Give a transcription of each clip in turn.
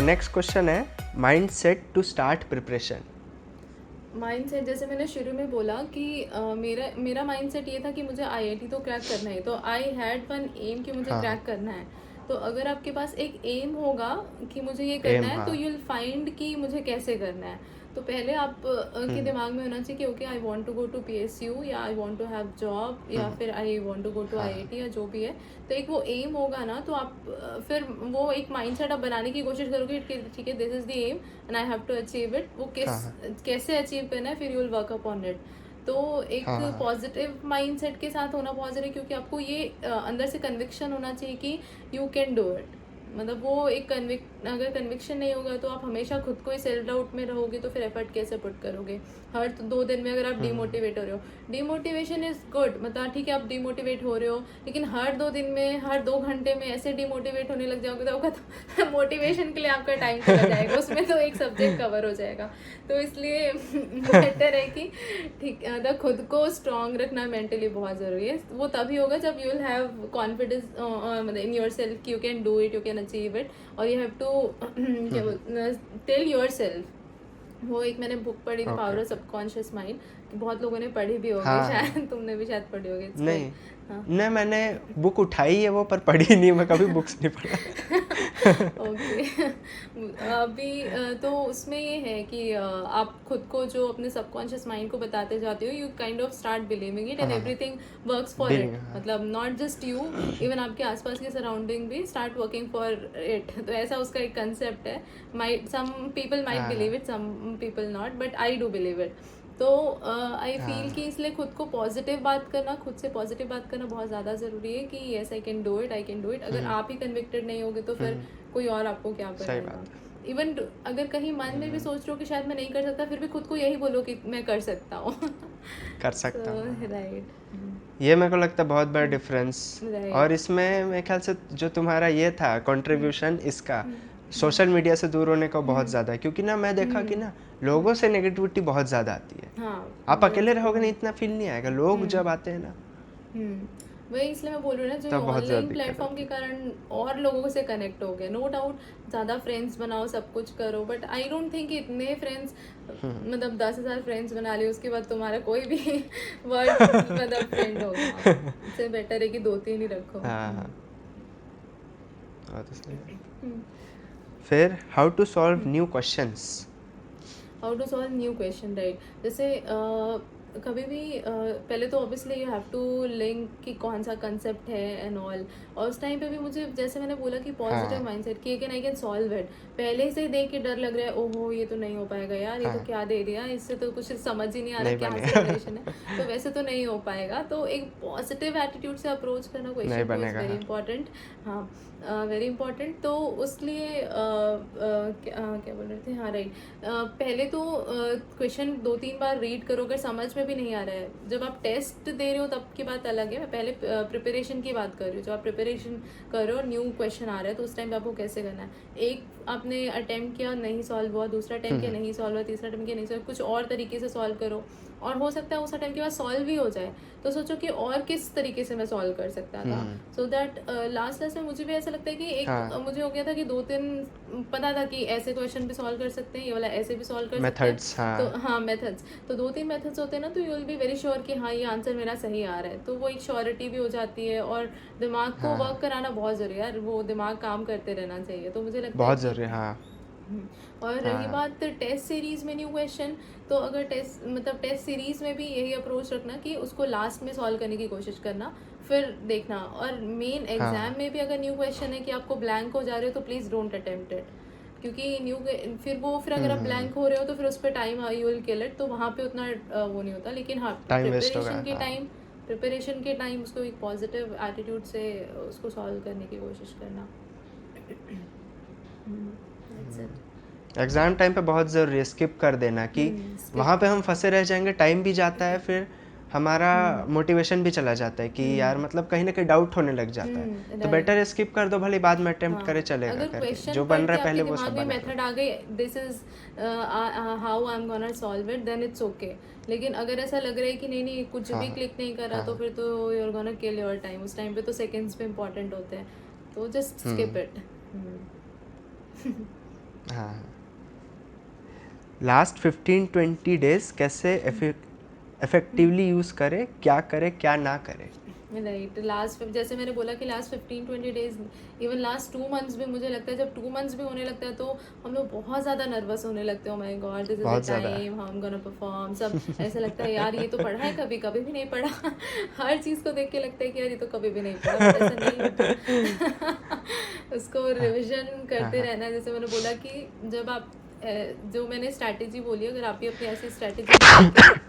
Next question है mind set to start preparation. Mindset जैसे मैंने शुरू में बोला कि मेरा माइंडसेट ये था कि मुझे आईआईटी तो क्रैक करना है, तो आई हैड वन एम कि मुझे हाँ क्रैक करना है। तो अगर आपके पास एक एम होगा कि मुझे ये करना एम है, हाँ। तो यू विल फाइंड कि मुझे कैसे करना है। तो पहले आप के दिमाग में होना चाहिए कि okay I want to go to PSU, या I want to have job, या फिर I want to go to हाँ आईआईटी, या जो भी है। तो एक वो एम होगा ना, तो आप फिर वो एक माइंडसेट आप बनाने की कोशिश करोगे कि ठीक है, this is the aim and I have to achieve it. वो हाँ हाँ कैसे अचीव करना है, फिर you will work upon it. तो एक हाँ पॉजिटिव माइंडसेट के साथ होना बहुत ज़रूरी है, क्योंकि आपको ये अंदर से कन्विक्शन होना चाहिए कि यू कैन डू इट। मतलब वो एक अगर कन्विक्शन नहीं होगा तो आप हमेशा खुद को ही सेल्फ डाउट में रहोगे, तो फिर एफर्ट कैसे पुट करोगे। हर 2 दिन में अगर आप डिमोटिवेट हो रहे हो, डिमोटिवेशन इज गुड, मतलब ठीक है आप डिमोटिवेट हो रहे हो, लेकिन हर 2 दिन में, हर 2 घंटे में ऐसे डिमोटिवेट होने लग जाओगे तो आपका मोटिवेशन के लिए आपका टाइम चला जाएगा, उसमें तो एक सब्जेक्ट कवर हो जाएगा। तो इसलिए बेटर है कि ठीक मतलब खुद को स्ट्रांग रखना मेंटली बहुत ज़रूरी है। वो तभी होगा जब यू विल हैव कॉन्फिडेंस मतलब इन योर सेल्फ कि you can do it, you can achieve it, और यू हैव टू क्या टेल योर सेल्फ। वो एक मैंने बुक पढ़ी थी, okay power of okay. Subconscious mind, बहुत लोगों ने पढ़ी भी होगी हाँ हाँ शायद, तुमने भी शायद पढ़ी होगी, इट्स गुड। नहीं हाँ। नहीं, मैंने बुक उठाई है वो पर पढ़ी नहीं, मैं कभी बुक्स नहीं पढ़ा। ओके। अभी तो उसमें ये है कि आप खुद को जो अपने सबकॉन्शियस माइंड को बताते जाते हो, you kind of start believing it, हाँ एंड हाँ everything works for billing it. हाँ मतलब नॉट जस्ट यू, इवन आपके आसपास के सराउंडिंग भी स्टार्ट वर्किंग फॉर इट। तो ऐसा उसका एक कंसेप्ट है। माइट सम पीपल माइट हाँ बिलीव हाँ it, some people not, but I do believe it. तो आई फील कि हाँ इसलिए खुद को पॉजिटिव बात करना, खुद से पॉजिटिव बात करना बहुत ज़्यादा ज़रूरी है कि yes I can do it, I can do it. अगर आप ही कन्विक्टेड नहीं होगे तो फिर कोई और आपको क्या सही कराएगा। बात है। इवन अगर कहीं मन में भी सोच रहे हो कि शायद मैं नहीं कर सकता, फिर भी खुद को यही बोलो कि मैं कर सकता हूँ। कर सो सकता हूँ हाँ। राइट। ये मेरे को लगता है बहुत बड़ा डिफरेंस। और राइट। इसमें मेरे ख्याल से जो तुम्हारा ये था कंट्रीब्यूशन इसका सोशल मीडिया से दूर होने का बहुत ज़्यादा है, क्योंकि ना मैं देखा कि ना लोगों से नेगेटिविटी बहुत ज़्यादा आती है। हाँ, आप अकेले दैट्स रहोगे ना इतना फील नहीं आएगा, लोग जब आते हैं ना वही इसलिए मैं बोल रही हूँ ना, जो ये तब बहुत ज़्यादा ऑनलाइन दिक्कत प्लेटफॉर्म होती के है। कारण और लोगों से कनेक्ट हो गए, नो डाउट। ज़्यादा फ्रेंड्स बनाओ, सब कुछ करो, बट आई डोंट थिंक इतने फ्रेंड्स, मतलब 10,000 फ्रेंड्स बना लियो, उसके बाद तुम्हारा कोई भी वर्ड मतलब फ्रेंड होगा। इससे बेटर है कि 2-3 ही रखो। हाँ हाँ हाँ, तो सही है। फिर how to solve new questions. How to solve new question, right. जैसे कभी भी पहले तो obviously you have to link कि कौन सा कंसेप्ट है एंड ऑल। और उस टाइम पे भी मुझे, जैसे मैंने बोला कि पॉजिटिव हाँ माइंडसेट कि can I can solve it. पहले से देख के डर लग रहा है, ओहो ये तो नहीं हो पाएगा यार, ये तो हाँ क्या दे दिया, इससे तो कुछ समझ ही नहीं आ रहा नहीं क्या बनेगा। सेलिब्रेशन है, तो वैसे तो नहीं हो पाएगा। तो एक पॉजिटिव एटीट्यूड से अप्रोच करना नहीं क्वेश्चन को इज़ बनेगा वेरी हाँ। इंपॉर्टेंट। हाँ, वेरी इंपॉर्टेंट। तो उसलिए क्या बोल रहे थे, हाँ राइट। पहले तो क्वेश्चन 2-3 बार रीड करो, अगर समझ में भी नहीं आ रहा है। जब आप टेस्ट दे रहे हो तब की बात अलग है, मैं पहले प्रिपरेशन की बात कर रही हूँ। जब आप प्रिपरेशन कर रहे हो, न्यू क्वेश्चन आ रहा है, तो उस टाइम पे आपको कैसे करना है। एक आपने अटेम्प्ट किया, नहीं सॉल्व हुआ, दूसरा अटेम्प्ट किया, नहीं सॉल्व हुआ, तीसरा अटेम्प्ट किया, नहीं सॉल्व, कुछ और तरीके से सॉल्व करो। और हो सकता है उस अटेम्प्ट के बाद सॉल्व भी हो जाए, तो सोचो कि और किस तरीके से मैं सॉल्व कर सकता था। सो दैट लास्ट में मुझे भी ऐसा लगता है कि एक हाँ मुझे हो गया था कि 2-3 पता था कि ऐसे क्वेश्चन भी सॉल्व कर सकते हैं, ये वाला ऐसे भी सॉल्व कर सकते हैं। मेथड्स तो हाँ। हाँ, मेथड्स, तो 2-3 मेथड्स होते हैं ना, तो you will be very sure कि हाँ ये आंसर मेरा सही आ रहा है। तो वो एक श्योरिटी भी हो जाती है, और दिमाग को वर्क हाँ कराना बहुत ज़रूरी है यार, वो दिमाग काम करते रहना चाहिए। तो मुझे लगता है बहुत कि ज़रूरी है हाँ। और रही हाँ बात टेस्ट सीरीज में न्यू क्वेश्चन, तो अगर टेस्ट सीरीज में भी यही अप्रोच रखना कि उसको लास्ट में सॉल्व करने की कोशिश करना, फिर देखना। और मेन एग्जाम हाँ में भी अगर न्यू क्वेश्चन है कि आपको ब्लैंक हो जा रहे हो, तो प्लीज़ डोंट अटेम्प्ट इट। क्योंकि फिर अगर आप ब्लैंक हो रहे हो तो फिर उस पर time you will kill it, तो वहाँ पे उतना वो नहीं होता। लेकिन हाँ, टाइम वेस्ट होगा हाँ। प्रिपरेशन के टाइम उसको एक पॉजिटिव एटीट्यूड से उसको सॉल्व करने की कोशिश करना। That's it. एग्ज़ाम टाइम पे बहुत ज़रूरी है स्किप कर देना, कि वहाँ skip पे हम फंसे रह जाएंगे, टाइम भी जाता है, फिर हमारा मोटिवेशन भी चला जाता है कि यार मतलब कहीं ना कहीं डाउट होने लग जाता है, तो राइट। बेटर है स्किप कर दो, भले बाद में अटेम्प्ट करे, हाँ, चलेगा अगर करके क्वेश्चन जो बन पढ़ रहा के है आपके पहले वो दिमाग सब में बना लो। मेथड आ गई, this is how I am gonna solve it, then it's okay. लेकिन अगर ऐसा लग रहा है कि नहीं नहीं कुछ भी हाँ क्लिक नहीं कर रहा, तो हाँ फिर तो you are gonna kill your time. उस टाइम पे तो सेकंड्स पे इंपॉर्टेंट होते हैं, तो जस्ट स्किप इट। हाँ, लास्ट 15-20 डेज कैसे इफेक्टिवली यूज़ करें, क्या ना करें? राइट, लास्ट जैसे मैंने बोला कि last 15-20 days, even last 2 months भी, मुझे लगता है जब 2 मंथ्स भी होने लगता है तो हम लोग बहुत ज़्यादा नर्वस होने लगते हैं। My God, this is the बहुत ज़्यादा। टाइम, हम गोना परफॉर्म, सब ऐसा लगता है यार ये तो पढ़ा है, कभी कभी भी नहीं पढ़ा। हर चीज़ को देख के लगता है कि यार ये तो कभी भी नहीं पढ़ा, बट ऐसा नहीं होता। उसको रिविजन हाँ, करते हाँ, रहना है। जैसे मैंने बोला कि जब आप जो मैंने स्ट्रैटेजी बोली, अगर आप भी अपनी ऐसी स्ट्रैटेजी बना के,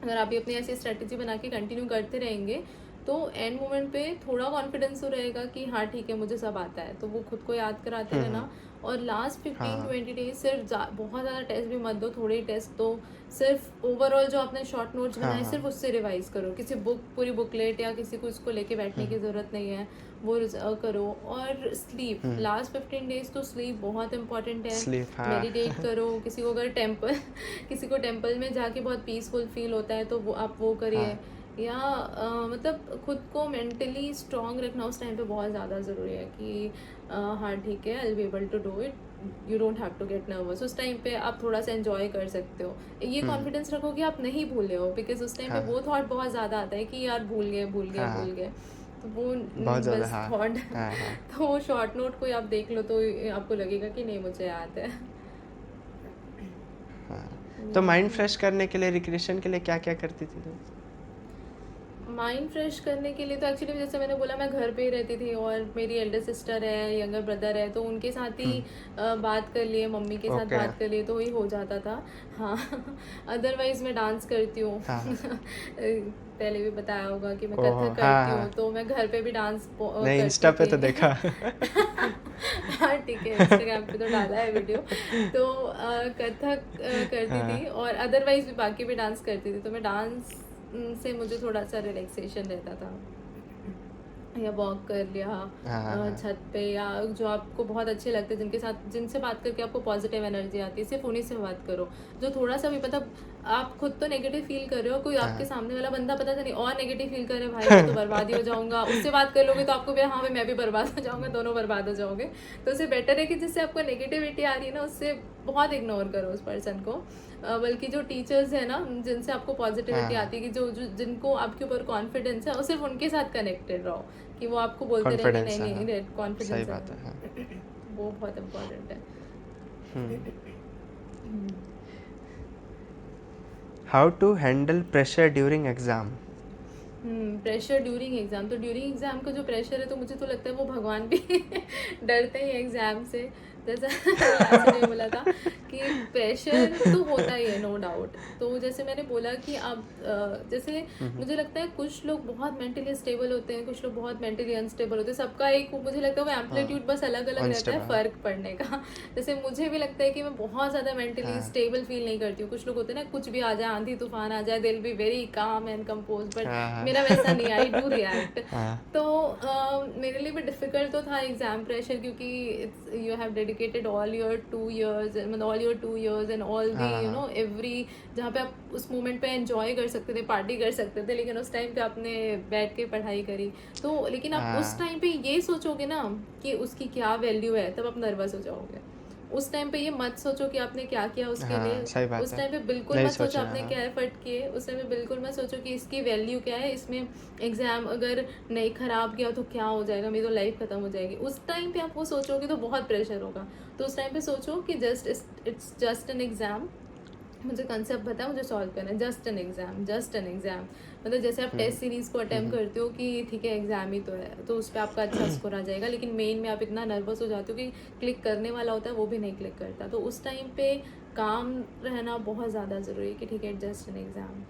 अगर आप भी अपनी ऐसी स्ट्रैटेजी बना के कंटिन्यू करते रहेंगे तो एंड मोमेंट पे थोड़ा कॉन्फिडेंस तो रहेगा कि हाँ ठीक है, मुझे सब आता है, तो वो खुद को याद कराते रहना। और लास्ट फिफ्टीन हाँ, ट्वेंटी डेज सिर्फ बहुत ज़्यादा टेस्ट भी मत दो, थोड़े ही टेस्ट दो। सिर्फ ओवरऑल जो आपने शॉर्ट नोट्स हाँ, बनाए हाँ, सिर्फ उससे रिवाइज करो। किसी पूरी बुकलेट या किसी को इसको लेके बैठने की ज़रूरत नहीं है, वो करो। और स्लीप, लास्ट 15 डेज तो स्लीप बहुत इंपॉर्टेंट है। स्लीप, हाँ, मेडिटेट करो। किसी को अगर टेम्पल किसी को टेम्पल में जाके बहुत पीसफुल फील होता है तो वो आप वो करिए। हाँ, या मतलब खुद को मेंटली स्ट्रांग रखना उस टाइम पे बहुत ज़्यादा ज़रूरी है कि हाँ ठीक है, I will be able to do it, you don't have to get nervous. उस टाइम पे आप थोड़ा सा एंजॉय कर सकते हो। ये कॉन्फिडेंस रखो कि आप नहीं भूले हो, बिकॉज उस टाइम पे हाँ, वो थॉट बहुत ज़्यादा आता है कि यार भूल गए भूल गए हाँ, भूल गए, तो वो बहुत ज़्यादा, बस हाँ, थॉट। हाँ, हाँ, तो वो शॉर्ट नोट कोई आप देख लो तो आपको लगेगा कि नहीं मुझे याद है। हाँ। तो माइंड फ्रेश करने के लिए, रिक्रिएशन के लिए क्या करती थी तुम? माइंड फ्रेश करने के लिए तो एक्चुअली जैसे मैंने बोला, मैं घर पे ही रहती थी और मेरी एल्डर सिस्टर है, यंगर ब्रदर है, तो उनके साथ ही बात कर लिए, मम्मी के साथ ओके, बात कर लिए तो वही हो जाता था। हाँ। अदरवाइज मैं डांस करती हूँ। हाँ, हाँ, पहले भी बताया होगा कि मैं ओह, कथक हाँ, करती हूँ, हाँ, तो मैं घर पे भी डांस नहीं, करती इंस्टा पे थी। तो देखा। हाँ ठीक है, इंस्टाग्राम पे तो डाला है वीडियो। तो कथक करती हाँ, थी और अदरवाइज भी बाकी भी डांस करती थी। तो मैं डांस से मुझे थोड़ा सा रिलैक्सेशन रहता था, या वॉक कर लिया हाँ, हाँ, छत पे, या जो आपको बहुत अच्छे लगते हैं, जिनके साथ जिनसे बात करके आपको पॉजिटिव एनर्जी आती है, सिर्फ उन्हीं से बात करो। जो थोड़ा सा भी मतलब आप खुद तो नेगेटिव फील कर रहे हो, कोई आपके हाँ, सामने वाला बंदा पता नहीं और नेगेटिव फील कर रहा है, भाई मैं तो बर्बाद ही हो जाऊंगा, उससे बात कर लोगे तो आपको भी हाँ भाई मैं भी बर्बाद हो जाऊंगा, दोनों बर्बाद हो जाओगे। तो उससे बेटर है कि जिससे आपको नेगेटिविटी आ रही है ना, उससे बहुत इग्नोर करो उस पर्सन को। बल्कि जो टीचर्स है ना, जिनसे आपको पॉजिटिविटी हाँ, आती है, कि जो जिनको आपके ऊपर कॉन्फिडेंस है, और सिर्फ उनके साथ कनेक्टेड रहो, कि वो आपको बोलते रहे कि नहीं कॉन्फिडेंस, हाँ, नहीं सही कॉन्फिडेंस है। बात है, हाँ। वो बहुत इम्पोर्टेंट है। How to handle pressure during exam? Pressure during exam, तो ड्यूरिंग एग्जाम का जो प्रेशर है तो मुझे तो लगता है वो भगवान भी डरते हैं एग्जाम से। जैसा लास्ट में बोला था कि प्रेशर तो होता ही है, नो डाउट। तो जैसे मैंने बोला कि आप जैसे मुझे लगता है कुछ लोग बहुत मेंटली स्टेबल होते हैं, कुछ लोग बहुत मेंटली अनस्टेबल होते हैं। सबका एक मुझे लगता है वो हाँ, एम्पलीट्यूड बस अलग अलग रहता है, अनस्टेबल, हाँ, फर्क पड़ने का। जैसे मुझे भी लगता है कि मैं बहुत ज़्यादा मेंटली हाँ, स्टेबल फील नहीं करती हूँ। कुछ लोग होते हैं ना, कुछ भी आ जाए, आंधी तूफान आ जाए, they will be very calm and compose, but हाँ, मेरा वैसा नहीं, आई डू रिएक्ट। हाँ, तो मेरे लिए भी डिफ़िकल्ट तो था एग्ज़ाम प्रेशर, क्योंकि it's you have dedicated all your 2 years, मतलब all your 2 years and all the हाँ, यू हाँ, नो एवरी, जहाँ पे आप उस मोमेंट पे एंजॉय कर सकते थे, पार्टी कर सकते थे, लेकिन उस टाइम पे आपने बैठ के पढ़ाई करी। तो लेकिन आप उस हाँ, टाइम पे ये सोचोगे ना कि उसकी क्या वैल्यू है, तब आप नर्वस हो जाओगे। उस टाइम पे ये मत सोचो कि आपने क्या किया उसके हाँ, लिए। सही बात उस है, टाइम पे बिल्कुल नहीं मत सोचो सोचा, आपने हाँ, क्या एफर्ट किए। उस टाइम पे बिल्कुल मत सोचो कि इसकी वैल्यू क्या है, इसमें एग्जाम अगर नहीं खराब गया तो क्या हो जाएगा, मेरी तो लाइफ खत्म हो जाएगी। उस टाइम पे आप वो सोचोगे तो बहुत प्रेशर होगा। तो उस टाइम पे सोचो कि just it's just an exam, मुझे कंसेप्ट पता है, मुझे सॉल्व करना है, just an exam, just an exam. मतलब जैसे आप टेस्ट सीरीज़ को अटेम्प्ट करते हो कि ठीक है एग्जाम ही तो है, तो उस पर आपका अच्छा स्कोर आ जाएगा, लेकिन मेन में आप इतना नर्वस हो जाते हो कि क्लिक करने वाला होता है वो भी नहीं क्लिक करता। तो उस टाइम पे काम रहना बहुत ज़्यादा ज़रूरी है कि ठीक है just an exam,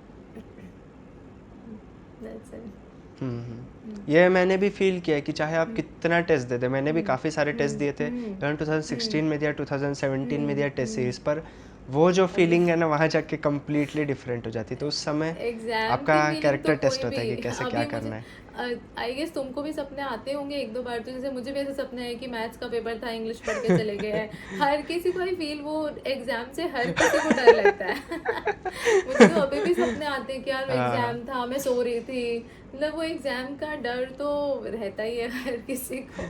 that's it. ये मैंने भी फील किया है कि चाहे आप कितना टेस्ट दे दे, मैंने भी काफ़ी सारे टेस्ट दिए थे, इवन 2016 में दिया, 2017 में दिया टेस्ट सीरीज पर। वो जो फीलिंग है ना, वहाँ जाके कम्प्लीटली डिफरेंट हो जाती है। तो उस समय एग्जाम आपका की फीलिंग तो कैरेक्टर टेस्ट कोई होता भी, है कि कैसे क्या अभी मुझे करना है। आई गेस तुमको भी सपने आते होंगे एक दो बार, तो जैसे मुझे भी ऐसे सपने हैं कि मैथ्स का पेपर था, इंग्लिश पढ़ के चले गए हैं। हर किसी को आई फील वो एग्जाम से हर किसी को डर लगता है। मुझे तो अभी भी सपने आते हैं कि यार हाँ, एग्जाम था, मैं सो रही थी। मतलब वो एग्जाम का डर तो रहता ही है हर किसी को,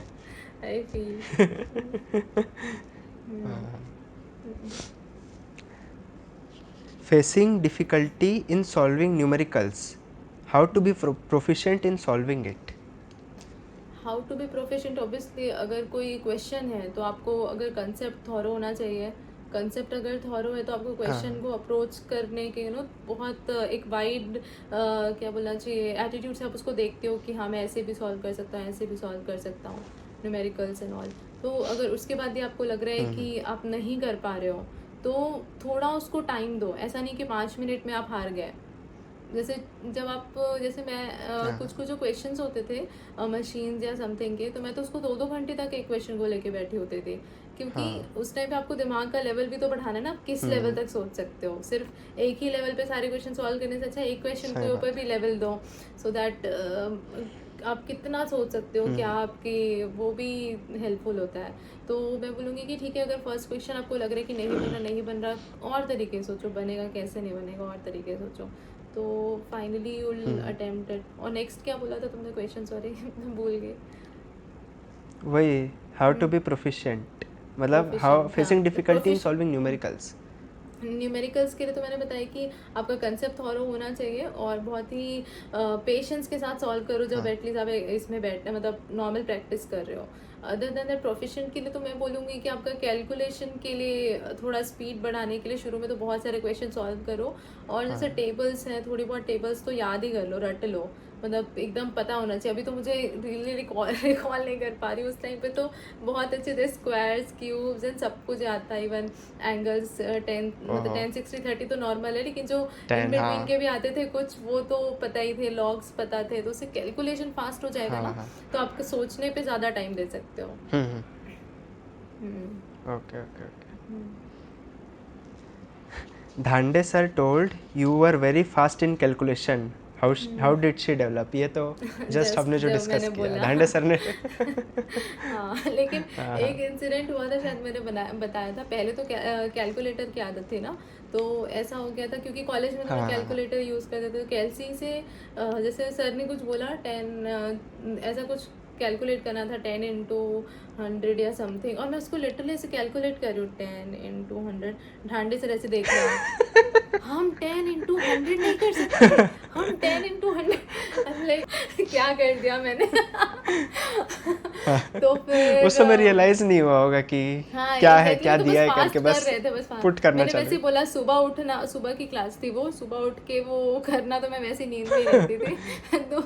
I feel. Facing difficulty in solving numericals, how to be proficient in solving it? How to be proficient, obviously अगर कोई क्वेश्चन है तो आपको अगर कंसेप्ट थॉरो होना चाहिए. कंसेप्ट अगर थॉरो है तो आपको क्वेश्चन को अप्रोच करने के बहुत एक वाइड क्या बोलना चाहिए एटीट्यूड से आप उसको देखते हो कि हाँ मैं ऐसे भी सॉल्व कर सकता हूँ, ऐसे भी सॉल्व कर सकता हूँ न्यूमेरिकल्स एंड ऑल. तो अगर उसके बाद भी आपको लग रहा है कि आप नहीं कर पा रहे हो तो थोड़ा उसको टाइम दो. ऐसा नहीं कि 5 मिनट में आप हार गए. जैसे जब आप जैसे मैं कुछ जो क्वेश्चंस होते थे मशीन्स या समथिंग के, तो मैं तो उसको 2-2 घंटे तक एक क्वेश्चन को लेके बैठी होती थी, क्योंकि उस टाइम पे आपको दिमाग का लेवल भी तो बढ़ाना है ना. आप किस लेवल तक सोच सकते हो. सिर्फ एक ही लेवल पे सारे क्वेश्चन सॉल्व करने से अच्छा एक क्वेश्चन के ऊपर भी लेवल दो, सो दैट आप कितना सोच सकते हो क्या आपके वो भी हेल्पफुल होता है. तो मैं बोलूँगी कि ठीक है, अगर फर्स्ट क्वेश्चन आपको लग रहा है कि नहीं बन रहा, और तरीके सोचो, बनेगा कैसे नहीं बनेगा, और तरीके सोचो. तो finally you will attempt it. और नेक्स्ट क्या बोला था तुमने क्वेश्चन, सॉरी भूल गई. वही हाउ टू बी प्रोफिशिएंट, मतलब how facing difficulty in solving numericals. Numericals के लिए तो मैंने बताया कि आपका कंसेप्ट थॉरो होना चाहिए और बहुत ही पेशेंस के साथ सॉल्व करो जब एटलीस्ट आप इसमें बैठे मतलब नॉर्मल प्रैक्टिस कर रहे हो. अदर देन दैट प्रोफिशिएंट के लिए तो मैं बोलूँगी कि आपका कैलकुलेशन के लिए थोड़ा स्पीड बढ़ाने के लिए शुरू में तो बहुत सारे क्वेश्चन सॉल्व करो. और जैसे टेबल्स हैं, थोड़ी बहुत टेबल्स तो याद ही कर लो, रट लो, मतलब एकदम पता होना चाहिए. अभी तो मुझे रियली रिकॉल नहीं कर पा रही. उस टाइम पे तो बहुत अच्छे थे, स्क्वायर्स, क्यूब्स एंड सब कुछ याद था. इवन एंगल्स 10 मतलब 10, 60, 30 तो नॉर्मल है, लेकिन जो इन बिटवीन के भी आते थे कुछ, वो तो पता ही थे. लॉग्स पता थे, तो उससे कैलकुलेशन फास्ट हो जाएगा ना, तो आपको सोचने पे ज़्यादा टाइम दे सकते हो. Okay okay okay. Dhande sir told you were very fast in calculation. How did she develop? ये तो जस्ट हमने जो डिस्कस किया धांडे सर ने. हाँ, लेकिन एक इंसिडेंट हुआ था, शायद मैंने बताया था पहले. तो कैलकुलेटर की आदत थी ना, तो ऐसा हो गया था क्योंकि कॉलेज में तो मैं कैलकुलेटर यूज़ करते थे. तो कैलसी से जैसे सर ने कुछ बोला 10 ऐसा कुछ कैलकुलेट करना था, 10 into 100 या समथिंग, और मैं उसको लिटरली ऐसे कैलकुलेट कर रही हूँ 10 into 100. ढांडे से ऐसे देख रहे हैं हम 10 into 100 नहीं कर सकते, हम 10 into 100 लाइक क्या कर दिया मैंने. तो फिर उस समय रियलाइज नहीं हुआ होगा कि क्या है क्या तो दिया है करके बस पुट करना मैंने वैसे बोला. सुबह उठना, सुबह की क्लास थी वो, सुबह उठ के वो करना, तो मैं वैसे नींद में रहती थी. तो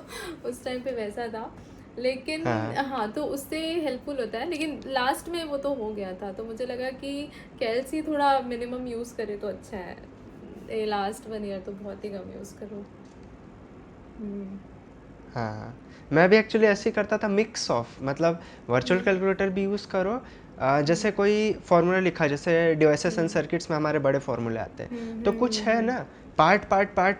उस टाइम पे वैसा था, लेकिन हाँ तो उससे हेल्पफुल होता है. लेकिन लास्ट में वो तो हो गया था, तो मुझे लगा कि कैलसी थोड़ा मिनिमम यूज़ करे तो अच्छा है. लास्ट 1 ईयर तो बहुत ही कम यूज़ करो. हाँ, मैं भी एक्चुअली ऐसे ही करता था, मिक्स ऑफ, मतलब वर्चुअल कैलकुलेटर भी यूज़ करो. जैसे कोई फार्मूला लिखा, जैसे डिवाइसेस एंड सर्किट्स में हमारे बड़े फार्मूले आते हैं, तो कुछ है ना पार्ट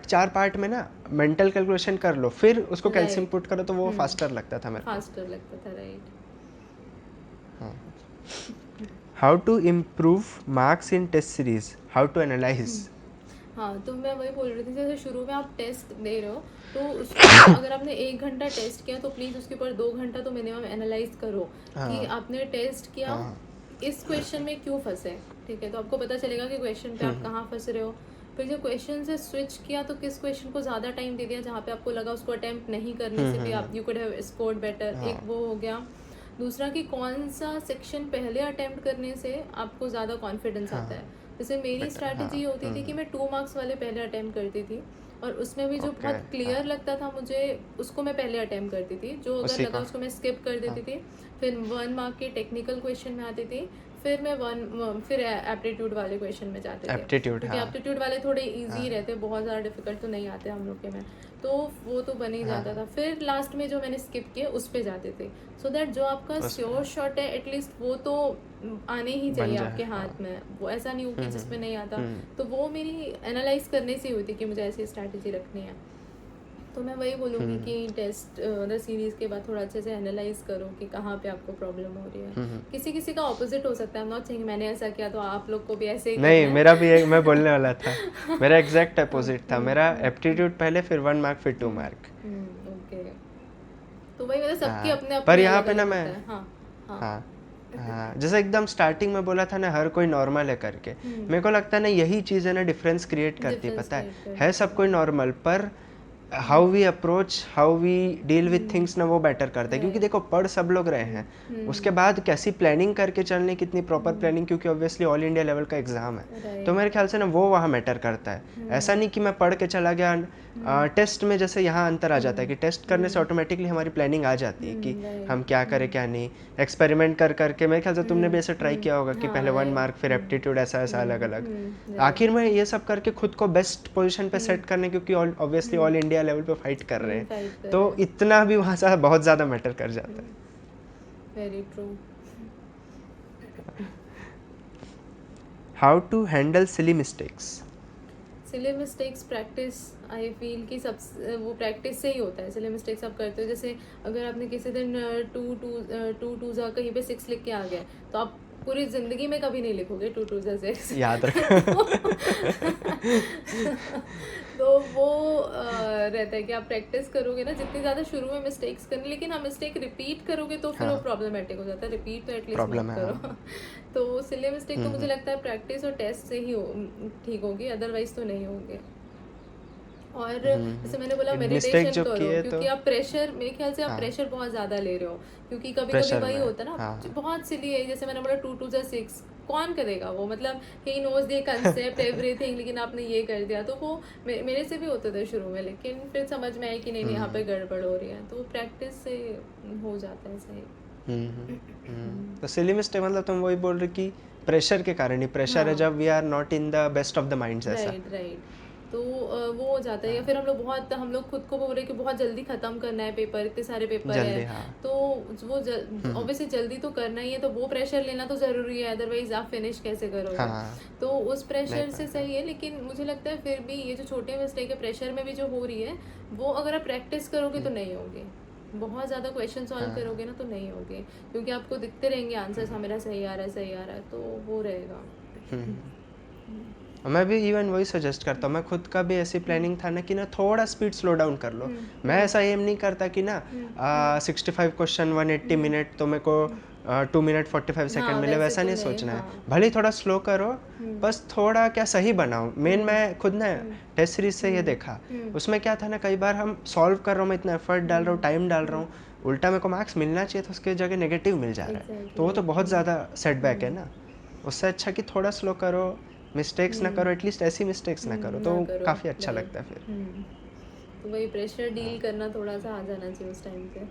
4 पार्ट में ना मेंटल कैलकुलेशन कर लो, फिर उसको कैल्शियम पुट करो, तो वो फास्टर लगता था मेरे को. फास्टर लगता था, right. How to improve marks in test series, how to analyse. हाँ, तो मैं वही बोल रही थी, जैसे शुरू में आप टेस्ट दे रहे हो तो उसको अगर आपने 1 घंटा टेस्ट किया तो प्लीज़ उसके ऊपर 2 घंटा तो मिनिमम एनालाइज करो कि आपने टेस्ट किया इस क्वेश्चन में क्यों फंसे. ठीक है, तो आपको पता चलेगा कि क्वेश्चन पे आप कहाँ फंस रहे हो. फिर जब क्वेश्चन से स्विच किया तो किस क्वेश्चन को ज़्यादा टाइम दे दिया, जहाँ पे आपको लगा उसको अटेम्प्ट नहीं करने से भी आप you could have scored better. एक वो हो गया. दूसरा कि कौन सा सेक्शन पहले अटेम्प्ट करने से आपको ज़्यादा कॉन्फिडेंस आता है. जैसे मेरी स्ट्रैटेजी होती थी कि मैं 2 मार्क्स वाले पहले अटेम्प्ट करती थी, और उसमें भी जो बहुत क्लियर लगता था मुझे उसको मैं पहले अटेम्प्ट करती थी. जो अगर लगा उसको मैं स्किप कर देती थी. फिर 1 मार्क के टेक्निकल क्वेश्चन में आती थी, फिर मैं फिर एप्टीट्यूड वाले क्वेश्चन में जाते थे, क्योंकि एप्टीट्यूड वाले थोड़े इजी रहते, बहुत ज़्यादा डिफिकल्ट तो नहीं आते हम लोग के में, तो वो तो बन ही जाता था. फिर लास्ट में जो मैंने स्किप किए उस पे जाते थे, सो दैट जो आपका श्योर शॉट है एटलीस्ट वो तो आने ही चाहिए आपके हाथ में. वो ऐसा नहीं हो कि जिसमें नहीं आता. तो वो मेरी एनालाइज करने से हुई थी कि मुझे ऐसी स्ट्रैटेजी रखनी है. तो मैं वही बोलूँगी कि टेस्ट सीरीज़ के बाद थोड़ा अच्छे से एनालाइज करो कि कहाँ पे आपको प्रॉब्लम हो रही है. किसी का ऑपोजिट हो सकता है. I'm not saying मैंने ऐसा किया तो आप लोग को भी ऐसे ही नहीं, मेरा भी एक मैं बोलने वाला था. मेरा एग्जैक्ट अपोजिट था. मेरा एप्टीट्यूड पहले, फिर 1 मार्क, फिर 2 मार्क. ओके, तो वही मतलब सबकी अपने पर यहाँ पे ना मैं हाँ, जैसे एकदम स्टार्टिंग में बोला था ना हर कोई नॉर्मल है करके, मेरे को लगता है ना यही चीज़ है ना डिफरेंस क्रिएट करती है, डिफरेंस पता क्रिएट है करती सब कोई नॉर्मल पर how we approach, how we deal with things ना वो बेटर करता है, क्योंकि देखो पढ़ सब लोग रहे हैं, उसके बाद कैसी प्लानिंग करके चलने, कितनी प्रॉपर प्लानिंग, क्योंकि ऑब्वियसली ऑल इंडिया लेवल का एग्जाम है, तो राइट मेरे ख्याल से ना वो वहाँ मैटर करता है। ऐसा नहीं कि मैं पढ़ के चला गया, टेस्ट में जैसे यहाँ अंतर आ जाता है कि टेस्ट करने से ऑटोमेटिकली हमारी प्लानिंग आ जाती है कि हम राइट क्या करें क्या नहीं, एक्सपेरिमेंट कर करके। मेरे ख्याल से तुमने भी ऐसे ट्राई किया होगा कि हाँ पहले 1 राइट मार्क फिर एप्टीट्यूड, ऐसा ऐसा अलग अलग, राइट आखिर में ये सब करके खुद को बेस्ट पोजीशन पे सेट करने, क्योंकि ऑब्वियसली ऑल इंडिया लेवल पे फाइट कर रहे हैं, फाइट कर तो रहे हैं इतना भी वहाँ से बहुत ज़्यादा मैटर कर जाता है। Very true how to handle silly mistakes. Silly mistakes practice I feel कि सब वो प्रैक्टिस से ही होता है। सिली मिस्टेक्स आप करते हो, जैसे अगर आपने किसी दिन टू टू जा कहीं पे 6 लिख के आ गए तो आप पूरी जिंदगी में कभी नहीं लिखोगे 2 2 जा 6 याद रखो। तो वो रहता है कि आप प्रैक्टिस करोगे ना जितनी ज़्यादा शुरू में मिस्टेक्स करनी, लेकिन आप मिस्टेक रिपीट करोगे तो फिर वो प्रॉब्लमेटिक हो जाता है। रिपीट तो एटलीस्ट प्रॉब्लम मत है, करो। तो सिली मिस्टेक तो मुझे लगता है प्रैक्टिस और टेस्ट से ही ठीक होगी, अदरवाइज तो नहीं होगी। और जैसे मैंने बोला मिस्टेक मेडिटेशन जो करो, किए तो क्योंकि आप प्रेशर, मेरे ख्याल से आप हाँ प्रेशर बहुत ज़्यादा ले रहे हो, क्योंकि कभी कभी प्रेशर वही में, होता है ना हाँ बहुत सिली है। जैसे मैंने बोला 2 2 जा 6 कौन करेगा वो, मतलब he knows the concept everything, लेकिन आपने ये कर दिया। तो वो मेरे से भी होता था शुरू में, लेकिन फिर समझ में आया कि नहीं यहाँ पे गड़बड़ हो रही है, तो प्रैक्टिस से हो जाता है सही। तो सिली मिस्टेक मतलब तुम वही बोल रहे कि प्रेशर के कारण ही, प्रेशर है हाँ जब we are not in the best of the minds, ऐसा। Right right. तो वो हो जाता है, या फिर हम लोग खुद को बोल रहे हैं कि बहुत जल्दी ख़त्म करना है पेपर, इतने सारे पेपर जल्दी, है, हाँ तो वो ऑब्वियसली जल्दी तो करना ही है, तो वो प्रेशर लेना तो ज़रूरी है, अदरवाइज आप फिनिश कैसे करोगे। हाँ तो उस नहीं प्रेशर से पाता। सही है, लेकिन मुझे लगता है फिर भी ये जो छोटे मिस्टेक है प्रेशर में भी जो हो रही है, वो अगर आप प्रैक्टिस करोगे तो नहीं होगी। बहुत ज़्यादा क्वेश्चन सॉल्व करोगे ना तो नहीं होगे, क्योंकि आपको दिखते रहेंगे आंसर्स, हाँ मेरा सही आ रहा है सही आ रहा है, तो वो रहेगा। मैं भी इवन वही सजेस्ट करता हूँ, मैं खुद का भी ऐसी प्लानिंग था ना कि ना थोड़ा स्पीड स्लो डाउन कर लो। मैं ऐसा एम नहीं करता कि ना 65 क्वेश्चन 180 मिनट तो मेरे को 2 मिनट 45 सेकंड हाँ मिले, वैसे वैसा तो नहीं नहीं, सोचना है। हाँ भले ही थोड़ा स्लो करो, बस थोड़ा क्या सही बनाओ। मेन मैं खुद ना टेस्ट सीरीज से ये देखा, उसमें क्या था ना कई बार हम सॉल्व कर रहा हूँ, मैं इतना एफर्ट डाल रहा हूँ, टाइम डाल रहा हूँ, उल्टा मेरे को मार्क्स मिलना चाहिए था उसके जगह नेगेटिव मिल जा रहा है, तो वो तो बहुत ज़्यादा सेटबैक है ना। उससे अच्छा कि थोड़ा स्लो करो, मिस्टेक्स ना करो, एटलीस्ट ऐसी मिस्टेक्स ना करो, तो ना करो काफ़ी अच्छा राइट। लगता है फिर। तो वही प्रेशर डील करना थोड़ा सा आ जाना चाहिए उस टाइम पे।